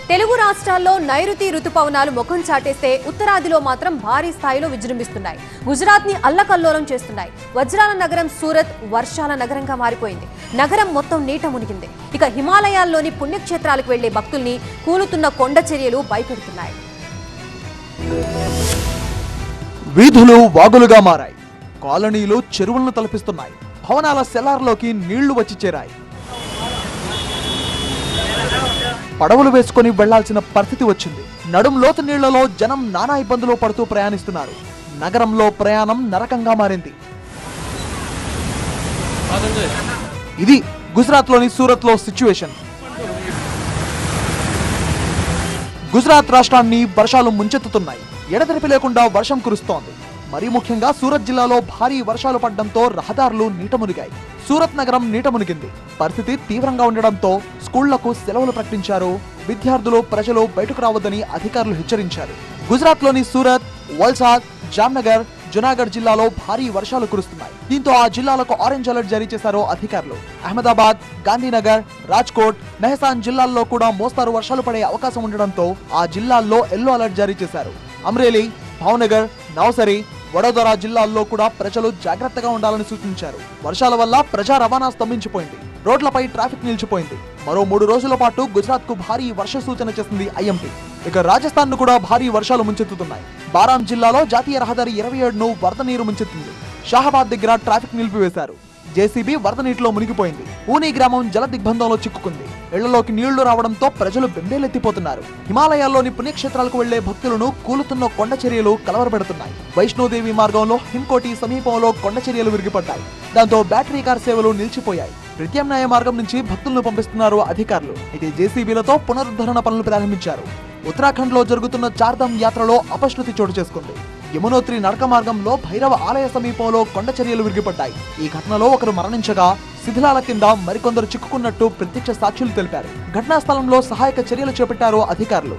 తెలుగు రాష్ట్రాల్లో నైరుతి రుతుపవనాలు ముఖం చాటేస్తే ఉత్తరాదిలో మాత్రం భారీ స్థాయిలో విజృంభిస్తున్నాయి. గుజరాత్ ని అల్లకల్లోలం చేస్తున్నాయి. వజ్రాల నగరం సూరత్ వర్షాల నగరంగా మారిపోయింది. నగరం మొత్తం నీట మునిగింది. ఇక హిమాలయాల్లోని పుణ్యక్షేత్రాలకు వెళ్లే భక్తుల్ని కూలుతున్న కొండ చర్యలు భయపెడుతున్నాయి. వీధులు వాగులుగా మారాయి. కాలనీలు చెరువులను తలపిస్తున్నాయి. భవనాల సెల్లార్లోకి నీళ్లు వచ్చి చేరాయి. పడవలు వేసుకొని వెళ్లాల్సిన పరిస్థితి వచ్చింది. నడుం లోతు నీళ్లలో జనం నానా ఇబ్బందులు పడుతూ ప్రయాణిస్తున్నారు. నగరంలో ప్రయాణం నరకంగా మారింది. ఇది గుజరాత్లోని సూరత్లో సిచ్యువేషన్. గుజరాత్ రాష్ట్రాన్ని వర్షాలు ముంచెత్తుతున్నాయి. ఎడతెరిపి లేకుండా వర్షం కురుస్తోంది. మరీ ముఖ్యంగా సూరత్ జిల్లాలో భారీ వర్షాలు పడడంతో రహదారులు నీట మునిగాయి. సూరత్ నగరం నీట మునిగింది. పరిస్థితి తీవ్రంగా ఉండడంతో స్కూళ్లకు సెలవులు ప్రకటించారు. విద్యార్థులు ప్రజలు బయటకు రావద్దని అధికారులు హెచ్చరించారు. గుజరాత్లోని సూరత్, వల్సాద్, జామ్నగర్, జునాగఢ్ జిల్లాలో భారీ వర్షాలు కురుస్తున్నాయి. దీంతో ఆ జిల్లాలకు ఆరెంజ్ అలర్ట్ జారీ చేశారు అధికారులు. అహ్మదాబాద్, గాంధీనగర్, రాజ్కోట్, మెహసాన్ జిల్లాల్లో కూడా మోస్తారు వర్షాలు పడే అవకాశం ఉండడంతో ఆ జిల్లాల్లో ఎల్లో అలర్ట్ జారీ చేశారు. అమ్రేలీ, భావనగర్, నవసరి, వడోదరా జిల్లాల్లో కూడా ప్రజలు జాగ్రత్తగా ఉండాలని సూచించారు. వర్షాల వల్ల ప్రజా రవాణా స్తంభించిపోయింది. రోడ్లపై ట్రాఫిక్ నిలిచిపోయింది. మరో 3 రోజుల పాటు గుజరాత్ కు భారీ వర్ష సూచన చేసింది ఐఎండీ. ఇక రాజస్థాన్ ను కూడా భారీ వర్షాలు ముంచెత్తుతున్నాయి. బారాం జిల్లాలో జాతీయ రహదారి 27ను వరద నీరు ముంచెత్తింది. షాహాబాద్ దగ్గర ట్రాఫిక్ నిలిపివేశారు. జేసీబీ వరద నీటిలో మునిగిపోయింది. ఊనీ గ్రామం జల దిగ్బంధంలో చిక్కుకుంది. ఇళ్లలోకి నీళ్లు రావడంతో ప్రజలు బెంబేలెత్తిపోతున్నారు. హిమాలయాల్లోని పుణ్యక్షేత్రాలకు వెళ్లే భక్తులను కూలుతున్న కొండ చర్యలు కలవరపెడుతున్నాయి. వైష్ణోదేవి మార్గంలో హిమ్కోటి సమీపంలో కొండ చర్యలు విరిగిపడ్డాయి. దాంతో బ్యాటరీ కార్ సేవలు నిలిచిపోయాయి. ప్రత్యామ్నాయ మార్గం నుంచి భక్తులను పంపిస్తున్నారు అధికారులు. అయితే జేసీబీలతో పునరుద్ధరణ పనులు ప్రారంభించారు. ఉత్తరాఖండ్ లో జరుగుతున్న చార్ధామ్ యాత్రలో అపశృతి చోటు చేసుకుంది. యమునోత్రి నడక మార్గంలో భైరవ ఆలయ సమీపంలో కొండ చర్యలు విరిగిపడ్డాయి. ఈ ఘటనలో ఒకరు మరణించగా శిథిలాల కింద మరికొందరు చిక్కుకున్నట్టు ప్రత్యక్ష సాక్షులు తెలిపారు. ఘటనా స్థలంలో సహాయక చర్యలు చేపట్టారు అధికారులు.